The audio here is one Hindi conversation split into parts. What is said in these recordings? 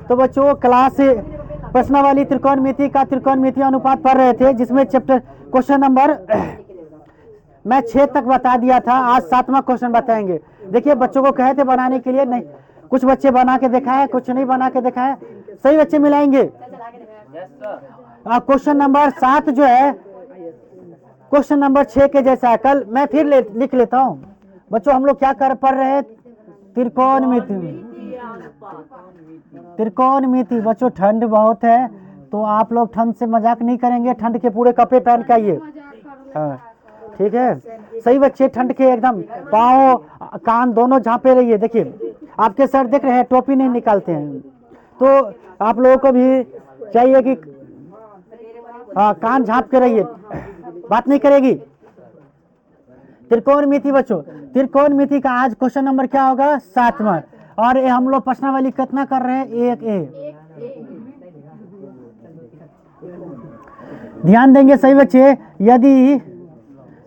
तो बच्चों क्लास प्रश्नावली त्रिकोणमिति का त्रिकोणमिति अनुपात पढ़ रहे थे, जिसमें चैप्टर क्वेश्चन नंबर मैं 6 तक बता दिया था। आज 7वां क्वेश्चन बताएंगे। देखिए बच्चों को कहे थे बनाने के लिए, नहीं कुछ बच्चे बना के दिखाए, कुछ नहीं बना के दिखाए। सही बच्चे मिलाएंगे। क्वेश्चन नंबर 7 जो है क्वेश्चन नंबर 6 के जैसा है। कल मैं फिर लिख लेता हूँ। बच्चों हम लोग क्या कर पढ़ रहे हैं? त्रिकोणमिति। त्रिकोणमिति बच्चों ठंड बहुत है तो आप लोग ठंड से मजाक नहीं करेंगे। ठंड के पूरे कपड़े पहन के आइए। हाँ ठीक है, सही बच्चे। ठंड के एकदम पाँव कान दोनों झांपे रहिए। देखिए आपके सर देख रहे हैं, टोपी नहीं निकालते हैं, तो आप लोगों को भी चाहिए कि कान झांप के रहिए, बात नहीं करेगी। त्रिकोणमिति बच्चों, त्रिकोणमिति का आज क्वेश्चन नंबर क्या होगा? 7वां। और ये हम लोग प्रश्नावली कितना कर रहे हैं? 1 ध्यान देंगे सही बच्चे।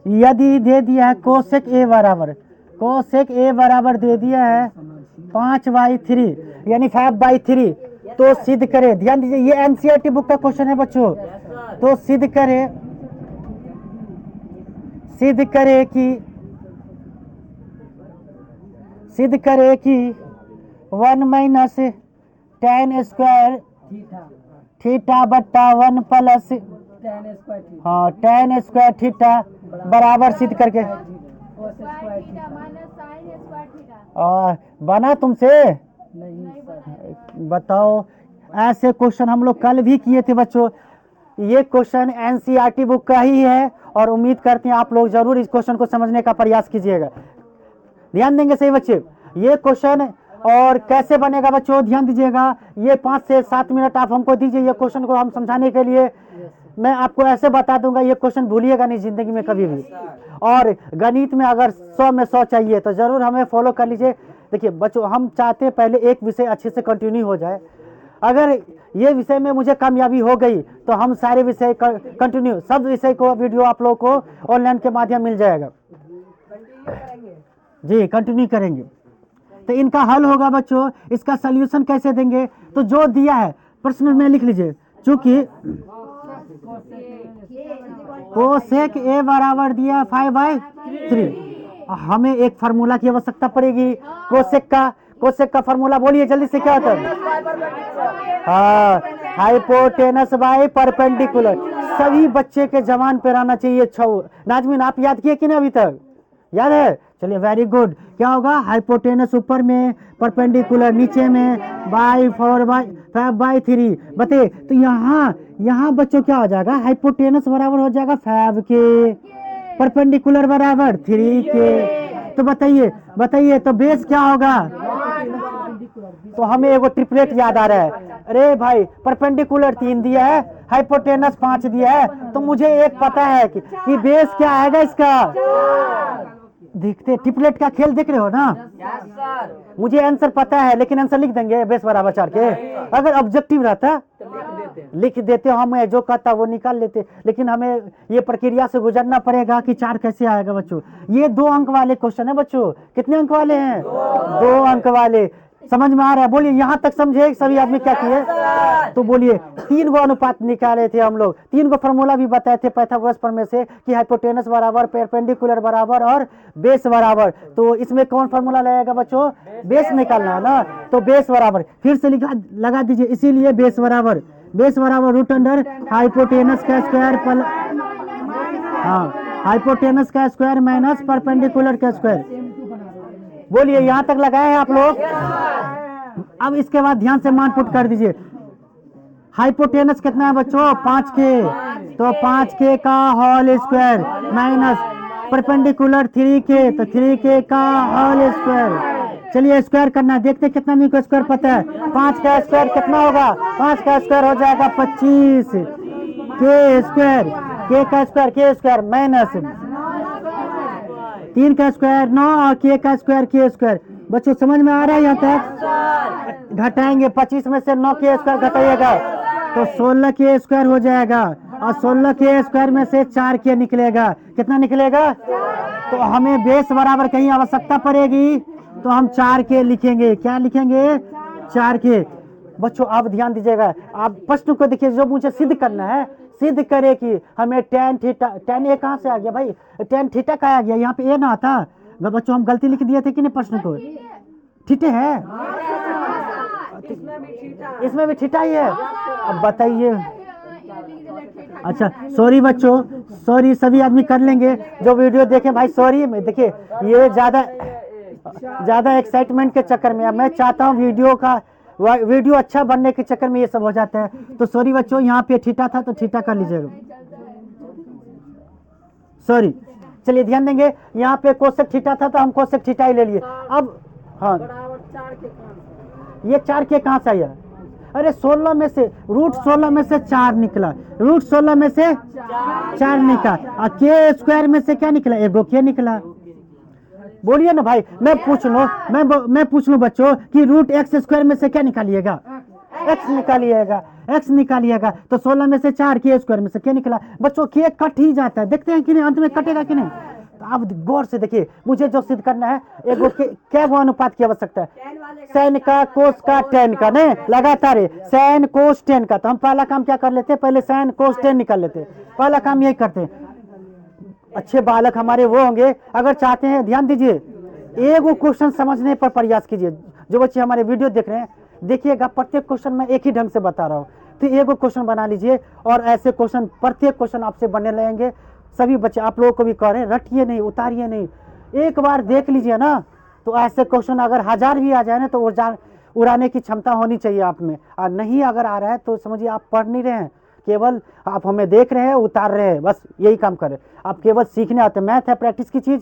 यदि दे दिया है कोसेक ए बराबर, कोसेक ए बराबर दे दिया है 5/3 यानी 5/3, तो सिद्ध करे। ध्यान दीजिए ये एनसीईआरटी बुक का क्वेश्चन है बच्चों। तो सिद्ध करे कि 1 - tan स्क्वायर थीटा बट्टा 1 प्लस tan स्क्वायर थीटा बराबर सिद्ध करके बना तुमसे? बताओ। ऐसे क्वेश्चन हम लोग कल भी किए थे बच्चों। ये क्वेश्चन एनसीईआरटी बुक का ही है और उम्मीद करते हैं आप लोग जरूर इस क्वेश्चन को समझने का प्रयास कीजिएगा। ध्यान देंगे सही बच्चे। ये क्वेश्चन और कैसे बनेगा बच्चों ध्यान दीजिएगा। ये 5 से 7 मिनट आप हमको दीजिए ये क्वेश्चन को हम समझाने के लिए। मैं आपको ऐसे बता दूंगा, ये क्वेश्चन भूलिएगा नहीं जिंदगी में कभी भी। और गणित में अगर 100 में 100 चाहिए तो जरूर हमें फॉलो कर लीजिए। देखिए बच्चों हम चाहते हैं पहले एक विषय अच्छे से कंटिन्यू हो जाए। अगर ये विषय में मुझे कामयाबी हो गई तो हम सारे विषय कंटिन्यू, सब विषय को वीडियो आप लोगों को ऑनलाइन के माध्यम मिल जाएगा जी, कंटिन्यू करेंगे। तो इनका हल होगा बच्चों, इसका सॉल्यूशन कैसे देंगे? तो जो दिया है प्रश्न में लिख लीजिए। चूंकि कोसेक ए बराबर दिया 5/3, हमें एक फार्मूला की आवश्यकता पड़ेगी। कोसेक का फार्मूला बोलिए जल्दी से, क्या होता है? Hypotenuse by perpendicular. सभी बच्चे के जवान पे रहना चाहिए। नाजमीन आप याद किए कि नहीं अभी तक? याद है? चलिए वेरी गुड। क्या होगा? हाइपोटेनस ऊपर में, परपेंडिकुलर नीचे में, बाई 5/3 बते। तो यहाँ बच्चों क्या हो जाएगा? हाइपोटेनस बराबर हो जाएगा 5 के, परपेंडिकुलर बराबर 3 के। तो बताइए तो बेस क्या होगा? तो हमें एगो ट्रिपलेट याद आ रहा है। अरे भाई परपेंडिकुलर 3 दिया है, हाइपोटेनस 5 दिया है, तो मुझे एक पता है कि बेस क्या आएगा इसका। देखते ट्रिपलेट का खेल देख रहे हो ना? मुझे आंसर पता है लेकिन आंसर लिख देंगे बेस बराबर 4 के। अगर ऑब्जेक्टिव रहता लिख देते, हम जो कहता वो निकाल लेते, लेकिन हमें ये प्रक्रिया से गुजरना पड़ेगा कि 4 कैसे आएगा बच्चों। ये 2 अंक वाले क्वेश्चन है बच्चों। कितने अंक वाले हैं? 2 अंक वाले। समझ में आ रहा है? बोलिए यहाँ तक समझे सभी आदमी क्या किए? तो बोलिए 3 गो अनुपात निकाले थे हम लोग। 3 गो फॉर्मूला भी बताए थे पाइथागोरस प्रमेय से कि हाइपोटेनस बराबर, परपेंडिकुलर बराबर और बेस बराबर। तो इसमें कौन फॉर्मूला लगेगा बच्चों? बेस निकालना है ना, तो बेस बराबर फिर से लगा दीजिए। इसीलिए बेस बराबर रूट अंडर हाइपोटेनस का स्क्वायर हाइपोटेनस का स्क्वायर माइनस परपेंडिकुलर का स्क्वायर। बोलिए यहाँ तक लगाए हैं आप लोग? अब इसके बाद ध्यान से मान पुट कर दीजिए। हाइपोटेनस कितना है बच्चों? 5 के, तो 5 के का होल स्क्वायर माइनस परपेंडिकुलर 3 के, तो 3 के का होल स्क्वायर। चलिए स्क्वायर करना, देखते कितना नहीं को स्क्वायर पता है। 5 का स्क्वायर कितना होगा? 5 का स्क्वायर हो जाएगा 25 के स्क्वायर, के स्क्वायर माइनस 3 का स्क्वायर 9 और के का स्क्वायर। बच्चों समझ में आ रहा है यहाँ तक? घटाएंगे 25 में से 9 के स्क्वायर घटाइएगा तो 16 के स्क्वायर हो जाएगा, और 16 के स्क्वायर में से 4 के निकलेगा। कितना निकलेगा? तो हमें बेस बराबर कहीं आवश्यकता पड़ेगी तो हम 4 के लिखेंगे। क्या लिखेंगे? 4 के। बच्चों आप ध्यान दीजिएगा, आप प्रश्न को देखिए, जो मुझे सिद्ध करना है, सिद्ध करे कि हमें tan थीटा, tan ए कहाँ से आ गया भाई, tan थीटा कहाँ आ गया, यहाँ पे ए ना आता। बच्चों हम गलती लिख दिए थे कि नहीं प्रश्न को, थीटे है, इसमें भी थीटा ही है। अब बताइए, अच्छा सॉरी बच्चों, सॉरी, सभी आदमी कर लेंगे जो वीडियो देखें भाई, सॉरी। मैं देखिए ये ज्यादा एक्साइटमेंट के चक्कर में, अब मैं चाहता हूँ वीडियो अच्छा बनने के चक्कर में ये सब हो जाता है, तो सॉरी बच्चों। यहाँ पे थीटा था तो थीटा कर लीजिएगा, सॉरी। चलिए ध्यान देंगे, यहाँ पे कोसेक थीटा था तो हम कोसेक थीटा ही ले लिए। अब हाँ, ये 4 के कहाँ से आया, अरे 16 में से √16 में से 4 निकला, √16 में से 4 निकला, और के स्क्वायर में से क्या निकला, एगो के निकला। बोलिए ना भाई, मैं पूछ लूं बच्चों कि √x² में से क्या निकालिएगा, x निकालिएगा, x निकालिएगा, तो 16 में से 4, के स्क्वायर में से क्या निकला। बच्चों के कट ही जाता है, देखते हैं कि नहीं, अंत में कटेगा कि नहीं। तो आप गौर से देखिए, मुझे जो सिद्ध करना है, एगो क्या वो अनुपात की आवश्यकता है, साइन का, कोस का, टेन का, नहीं लगातार है, साइन कोस टेन का। तो हम पहला काम क्या कर लेते हैं, पहले साइन कोस टेन निकाल लेते हैं, पहला काम यही करते हैं। अच्छे बालक हमारे वो होंगे, अगर चाहते हैं, ध्यान दीजिए, एगो क्वेश्चन समझने पर प्रयास कीजिए। जो बच्चे हमारे वीडियो देख रहे हैं, देखिएगा प्रत्येक क्वेश्चन मैं एक ही ढंग से बता रहा हूँ, तो एगो क्वेश्चन बना लीजिए, और ऐसे क्वेश्चन प्रत्येक क्वेश्चन आपसे बनने लगेंगे। सभी बच्चे, आप लोगों को भी कह रहे हैं, रटिए नहीं, उतारिए नहीं, एक बार देख लीजिए ना, तो ऐसे क्वेश्चन अगर 1000 भी आ जाए ना, तो उड़ाने की क्षमता होनी चाहिए आप में। और नहीं अगर आ रहा है तो समझिए आप पढ़ नहीं रहे हैं, केवल आप हमें देख रहे हैं, उतार रहे हैं, बस यही काम करें। आप केवल सीखने आते हैं, मैथ है प्रैक्टिस की चीज़,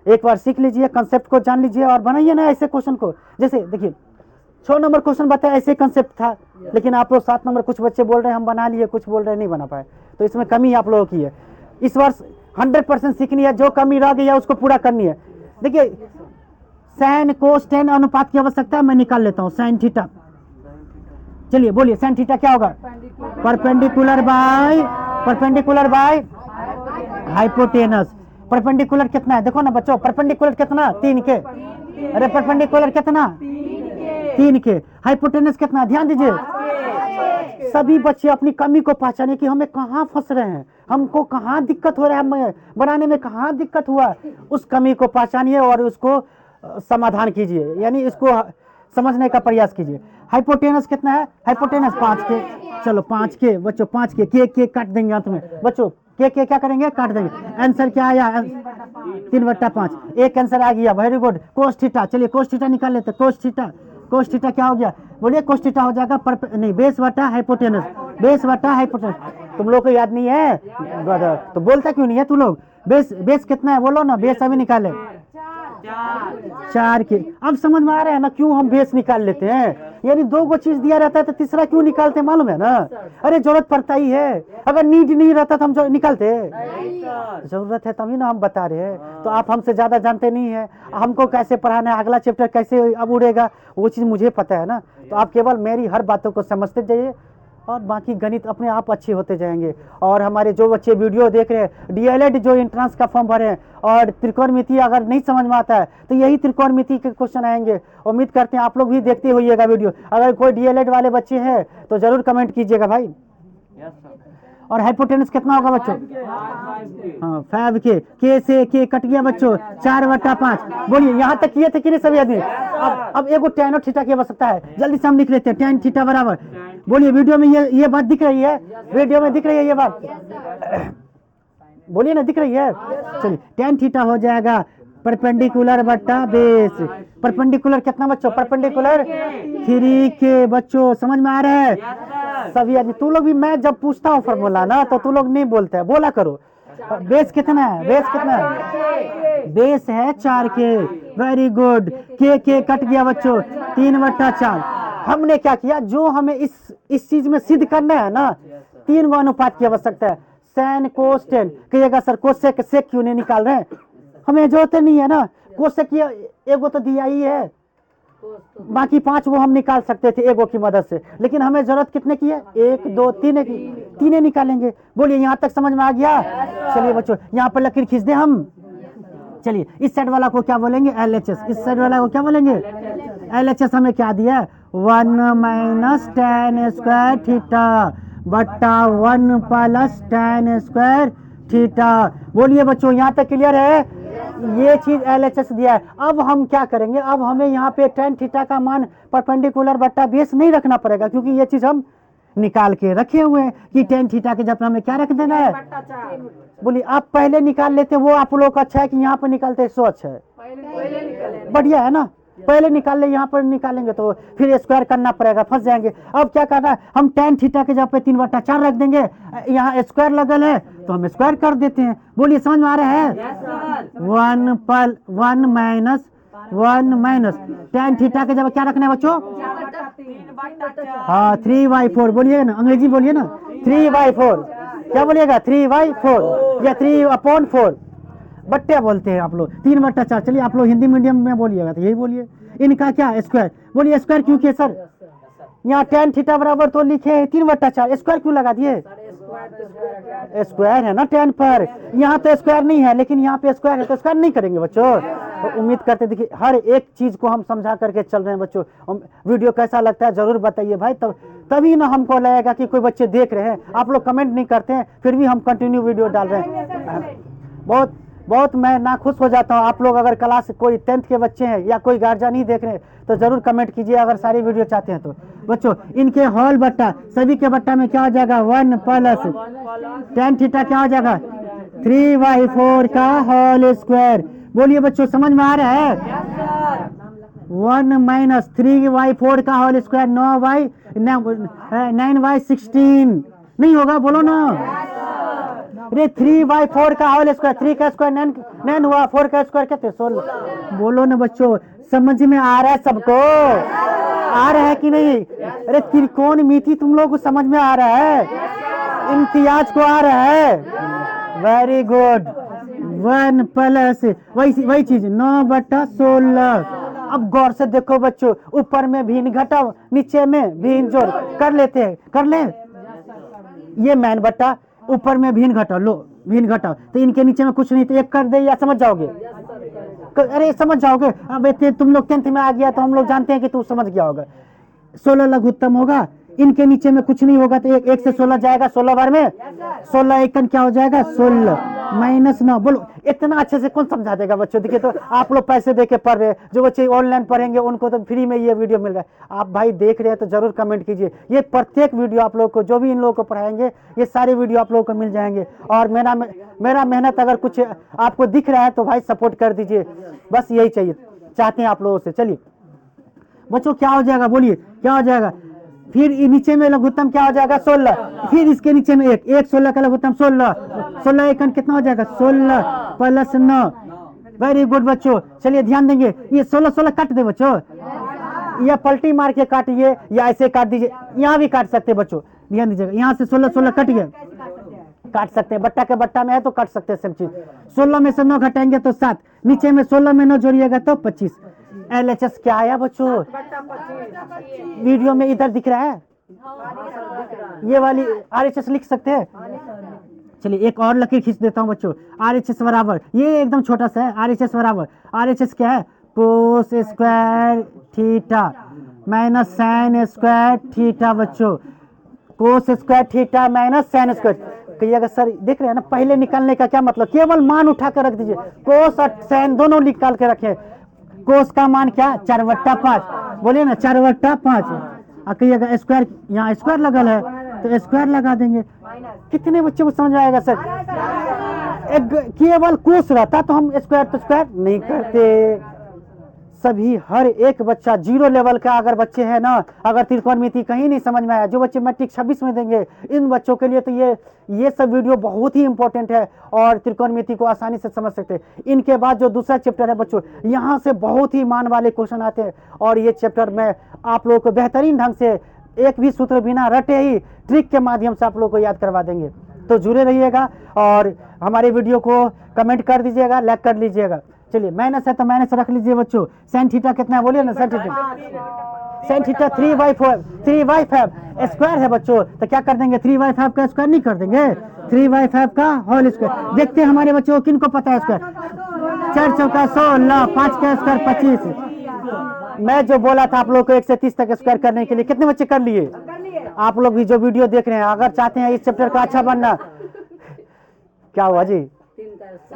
एक बार सीख लीजिए, कंसेप्ट को जान लीजिए और बनाइए ना ऐसे क्वेश्चन को। जैसे देखिए 6 नंबर क्वेश्चन बताया, ऐसे कंसेप्ट था, लेकिन आप लोग 7 नंबर, कुछ बच्चे बोल रहे हैं हम बना लिए, कुछ बोल रहे हैं नहीं बना पाए, तो इसमें कमी आप लोगों की है। इस वर्ष 100% सीखनी है, जो कमी रह गई है उसको पूरा करनी है। देखिए साइन कोस टेन अनुपात की आवश्यकता है, मैं निकाल लेता हूँ साइन थीटा। चलिए बोलिए, साइन थीटा क्या होगा, परपेंडिकुलर बाय हाइपोटेनस। परपेंडिकुलर कितना है, देखो ना बच्चों, परपेंडिकुलर कितना, 3 के, अरे परपेंडिकुलर कितना, 3 के, हाइपोटेनस कितना, ध्यान दीजिए। सभी बच्चे अपनी कमी को पहचाने कि हमें कहाँ फंस रहे हैं, हमको कहाँ दिक्कत हो रहा है, हमें बनाने में कहाँ दिक्कत हुआ, उस कमी को पहचानिए और उसको समाधान कीजिए, यानी इसको समझने का प्रयास कीजिए। हाइपोटेनस कितना है, हाइपोटेनस 5 के, चलो 5 के बच्चों, 5 के काट देंगे अंत में बच्चों, के क्या करेंगे, काट देंगे। आंसर क्या आया, 3/5, एक आंसर आ गया, वेरी गुड। कोस थीटा, चलिए कोस थीटा निकाल लेते, कोस थीटा क्या हो गया, बोलिए, कोस थीटा हो जाएगा नहीं, बेस बटा हाइपोटेनस, तुम लोग को याद नहीं है तो बोलता क्यों नहीं है तू लोग, बेस कितना है बोलो ना, बेस अभी निकाले 4 के। अब समझ में आ रहा है ना क्यों हम बेस निकाल लेते हैं, यानी 2 गो चीज दिया रहता है तो तीसरा क्यों निकालते हैं, मालूम है ना, अरे जरूरत पड़ता ही है, अगर नीड नहीं रहता तो हम जो निकालते, जरूरत है तभी ना हम बता रहे हैं। तो आप हमसे ज्यादा जानते नहीं है, हमको कैसे पढ़ाना है, अगला चैप्टर कैसे अब उड़ेगा, वो चीज मुझे पता है ना। तो आप केवल मेरी हर बातों को समझते जाइए और बाकी गणित अपने आप अच्छे होते जाएंगे। और हमारे जो बच्चे वीडियो देख रहे हैं, डीएलएड जो एंट्रेंस का फॉर्म भरे हैं और त्रिकोणमिति अगर नहीं समझ में आता है तो यही त्रिकोणमिति के क्वेश्चन आएंगे। उम्मीद करते हैं आप लोग भी देखते होइएगा वीडियो, अगर कोई डीएलएड वाले बच्चे हैं तो जरूर कमेंट कीजिएगा भाई। और हाइपोटेनस कितना होगा बच्चों, हाँ 5 के से के कट गया बच्चों, 4/5। बोलिए यहाँ तक किए थे कि नहीं सभी आदमी। अब एगो tan और थीटा की आवश्यकता है, जल्दी से हम लिख लेते हैं, tan थीटा बराबर, बोलिए वीडियो में ये बात दिख रही है, वीडियो में दिख रही है ये बात, बोलिए ना दिख रही है। चलिए tan थीटा हो जाएगा परपेंडिकुलर बट्टा बेस, परपेंडिकुलर कितना बच्चों, परपेंडिकुलर 3 के बच्चों, समझ में आ रहा है सभी आदमी। तू लोग भी, मैं जब पूछता हूँ फॉर्मूला ना तो तू लोग नहीं बोलते है, बोला करो। बेस कितना है, बेस है 4 के, वेरी गुड। के कट गया बच्चों, 3/4। हमने क्या किया, जो हमें इस चीज में सिद्ध करना है ना, 3 गो अनुपात की आवश्यकता है, साइन कोस टेन। कहिएगा सर कोसेक सेक क्यों नहीं निकाल रहे हैं, हमें जरूरत नहीं है ना, कोसेक एगो तो दिया ही है, बाकी 5 वो हम निकाल सकते थे एगो की मदद से, लेकिन हमें जरूरत कितने की है, 1 2 3 की, 3 निकालेंगे। बोलिए यहाँ तक समझ में आ गया। चलिए बच्चों यहाँ पर लकीर खींच दे हम, चलिए इस साइड वाला को क्या बोलेंगे, LHS, इस साइड वाला को क्या बोलेंगे, LHS। हमें क्या दिया है, 1 माइनस tan स्क्वायर थीटा बट्टा 1 प्लस tan स्क्वायर थीटा। बोलिए बच्चों, यहाँ तक क्लियर है? ये चीज LHS दिया है। अब हम क्या करेंगे, अब हमें यहाँ पे tan थीटा का मान परपेंडिकुलर बट्टा बेस नहीं रखना पड़ेगा, क्योंकि ये चीज हम निकाल के रखे हुए हैं कि tan थीटा के जगह हमें क्या रख देना है। बोलिए, आप पहले निकाल लेते, वो आप लोग का अच्छा है कि यहाँ पर निकालते, सो अच्छा है, बढ़िया है ना। पहले निकाल ले, यहाँ पर निकालेंगे तो फिर स्क्वायर करना पड़ेगा, फंस जाएंगे। अब क्या करना है, हम tan थीटा के जगह पे 3/4 रख देंगे, यहाँ स्क्वायर लगल है तो हम स्क्वायर कर देते हैं। बोलिए, समझ में आ रहा है? 1 माइनस tan थीटा के जगह क्या रखना है बच्चों? हाँ, 3/4 बोलिए ना, अंग्रेजी बोलिए ना, 3/4। क्या बोलिएगा? 3/4 या 3/4 बट्टे बोलते हैं आप लोग, 3/4। चलिए आप लोग हिंदी मीडियम में बोलिएगा तो यही बोलिए। इनका क्या स्क्वायर? बोलिए स्क्वायर क्यों किए सर? यहाँ tan थीटा बराबर तो लिखे हैं 3/4, स्क्वायर क्यों लगा दिए? स्क्वायर है ना tan पर, यहाँ तो स्क्वायर नहीं है, लेकिन यहाँ पे स्क्वायर है तो स्क्वायर नहीं करेंगे बच्चों। तो उम्मीद करते देखिए हर एक चीज को हम समझा करके चल रहे हैं बच्चों। वीडियो कैसा लगता है जरूर बताइए भाई, तभी ना हमको लगेगा कि कोई बच्चे देख रहे हैं। आप लोग कमेंट नहीं करते हैं, फिर भी हम कंटिन्यू वीडियो डाल रहे हैं। बहुत बहुत मैं नाखुश हो जाता हूँ। आप लोग अगर क्लास कोई 10th के बच्चे हैं या कोई गार्जियन नहीं देख रहे हैं तो जरूर कमेंट कीजिए, अगर सारी वीडियो चाहते हैं तो। बच्चों, इनके होल बट्टा, सभी के बट्टा में क्या हो जाएगा? 1 प्लस tan थीटा क्या हो जाएगा? 3/4 का होल स्क्वायर। बोलिए बच्चों, समझ में आ रहा है? 1 माइनस 3/4 का होल स्क्वायर 9/16 नहीं होगा? बोलो ना। अरे 3/4 का होल स्क्वायर, 3 का स्क्वायर 9 हुआ, 4 का स्क्वायर कितने? 16। बोलो ना बच्चों, समझ में आ रहा है सबको? आ रहा है कि नहीं? अरे त्रिकोणमिति तुम लोग को समझ में आ रहा है? इम्तियाज को आ रहा है? Very good. 1 प्लस वही चीज 9/16। अब गौर से देखो बच्चों, ऊपर में भिन्न घटाओ, नीचे में भिन्न जोड़ कर लेते हैं, कर ले। ये मैन बट्टा, ऊपर में भिन्न घटाओ, लो भिन्न घटाओ, तो इनके नीचे में कुछ नहीं, तो एक कर दे या समझ जाओगे? अरे समझ जाओगे। अब तुम लोग 10th में आ गया तो हम लोग जानते हैं कि तू समझ गया होगा। 16 लघुत्तम होगा, इनके नीचे में कुछ नहीं होगा तो 1 से 16 जाएगा, 16 बार में 16 एकन क्या हो जाएगा? 16 माइनस 9। बोलो, इतना अच्छे से कौन समझा देगा बच्चों? देखिए, तो आप लोग पैसे दे के पढ़ रहे हैं, जो बच्चे ऑनलाइन पढ़ेंगे उनको तो फ्री में ये वीडियो मिल रहा है। आप भाई देख रहे हैं तो जरूर कमेंट कीजिए। ये प्रत्येक वीडियो आप लोग को, जो भी इन लोगों को पढ़ाएंगे, ये सारे वीडियो आप लोगों को मिल जाएंगे। और मेरा मेहनत अगर कुछ आपको दिख रहा है तो भाई सपोर्ट कर दीजिए, बस यही चाहिए चाहते हैं आप लोगों से। चलिए बच्चों, क्या हो जाएगा? बोलिए क्या हो जाएगा? फिर नीचे में लघुत्तम क्या हो जाएगा? 16। फिर इसके नीचे में 1 16 का लघुत्तम 16, 16 एकन कितना हो जाएगा? 16 प्लस 9। वेरी गुड बच्चों। चलिए ध्यान देंगे, ये 16 काट दे बच्चों, या पलटी मार के काटिए या ऐसे काट दीजिए, यहाँ भी काट सकते हैं बच्चों, ध्यान दीजिएगा। यहाँ से 16 कट गया, काट सकते हैं, बट्टा के बट्टा में है तो काट सकते हैं सब चीज। 16 में से 9 घटाएंगे तो 7, नीचे में 16 में 9 जोड़िएगा तो 25। LHS क्या आया बच्चों? वीडियो में इधर दिख रहा है, ये वाली RHS लिख सकते हैं। चलिए एक और लकीर खींच देता हूँ बच्चों। RHS बराबर, ये एकदम छोटा सा है। RHS बराबर, RHS क्या है? Cos square theta minus sine square theta बच्चों। Cos square theta minus sine square. कहिएगा सर देख रहे हैं ना, पहले निकालने का क्या मतलब? केवल मान उठा कर रख दीजिए, कोस और साइन दोनों निकाल के रखें। कोस का मान क्या? 4/5। बोलिए ना 4/5। कहिएगा स्क्वायर, यहाँ स्क्वायर लगल है तो स्क्वायर लगा देंगे। कितने बच्चे को समझ आएगा सर? केवल कोस रहता तो हम स्क्वायर तो स्क्वायर नहीं करते। सभी हर एक बच्चा 0 लेवल का अगर बच्चे हैं ना, अगर त्रिकोणमिति कहीं नहीं समझ में आया, जो बच्चे मैट्रिक 26 में देंगे, इन बच्चों के लिए तो ये सब वीडियो बहुत ही इंपॉर्टेंट है और त्रिकोणमिति को आसानी से समझ सकते हैं। इनके बाद जो दूसरा चैप्टर है बच्चों, यहाँ से बहुत ही मान वाले क्वेश्चन आते हैं और ये चैप्टर में आप लोगों को बेहतरीन ढंग से एक भी सूत्र बिना रटे ही ट्रिक के माध्यम से आप लोगों को याद करवा देंगे। तो जुड़े रहिएगा और हमारे वीडियो को कमेंट कर दीजिएगा, लाइक कर लीजिएगा। चलिए माइनस है तो माइनस रख लीजिए बच्चों। साइन थीटा कितना है? बोलिए ना साइन थीटा 3/5 स्क्वायर है बच्चों, तो क्या कर देंगे? 3/5 का स्क्वायर नहीं कर देंगे, 3/5 का होल स्क्वायर। देखते हैं हमारे बच्चों को किनको पता है स्क्वायर। 4 चौका 16, 5 का स्क्वायर 25। मैं जो बोला था आप लोग को 1 से 30 तक स्क्वायर करने के लिए, कितने बच्चे कर लिए? आप लोग भी जो वीडियो देख रहे हैं, अगर चाहते हैं इस चैप्टर का अच्छा बनना, क्या हुआ जी,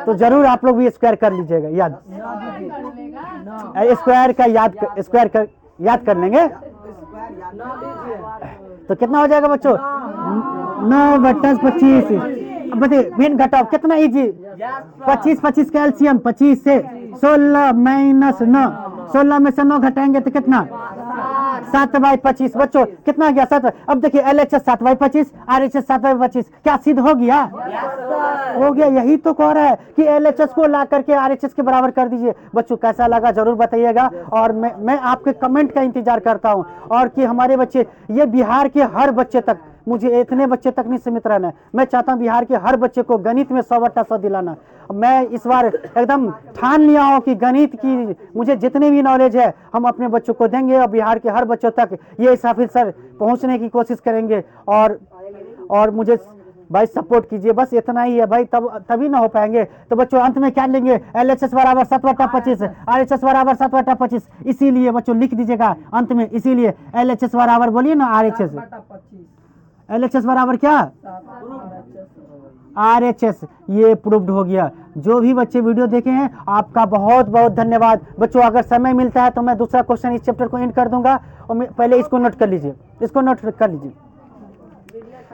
तो जरूर आप लोग भी स्क्वायर कर लीजिएगा। याद स्क्वायर का याद कर लेंगे तो कितना हो जाएगा बच्चों? 9/25। बताइए भिन्न घटाओ कितना इजी? 25 का एलसीएम 25 से 16 माइनस 9, 16 में से 9 घटाएंगे तो कितना? 7/25। बच्चों कितना गया? 7। अब देखिए LHS 7/25, RHS 7/25, क्या सिद्ध हो गया? हो गया। यही तो कह रहा है कि LHS को ला करके RHS के बराबर कर दीजिए। बच्चों कैसा लगा जरूर बताइएगा, और मैं आपके कमेंट का इंतजार करता हूं, और कि हमारे बच्चे, ये बिहार के हर बच्चे तक, मुझे इतने बच्चे तक नहीं सीमित रहना है, मैं चाहता हूं बिहार के हर बच्चे को गणित में 100/100 दिलाना। मैं इस बार एकदम ठान लिया हूं कि गणित की मुझे जितनी भी नॉलेज है हम अपने बच्चों को देंगे, और बिहार के हर बच्चों तक ये इसाफिल सर पहुंचने की कोशिश करेंगे। और मुझे भाई सपोर्ट कीजिए, बस इतना ही है भाई, तभी ना हो पाएंगे। तो बच्चों अंत में क्या लेंगे? LHS बराबर 7/25, RHS बराबर 7/25। इसीलिए बच्चों लिख दीजिएगा अंत में, इसीलिए LHS बराबर, बोलिए ना RHS, LHS बराबर क्या? RHS। ये प्रूव्ड हो गया। जो भी बच्चे वीडियो देखे हैं आपका बहुत बहुत धन्यवाद। बच्चों अगर समय मिलता है तो मैं दूसरा क्वेश्चन इस चैप्टर को एंड कर दूंगा, और पहले इसको नोट कर लीजिए, इसको नोट कर लीजिए।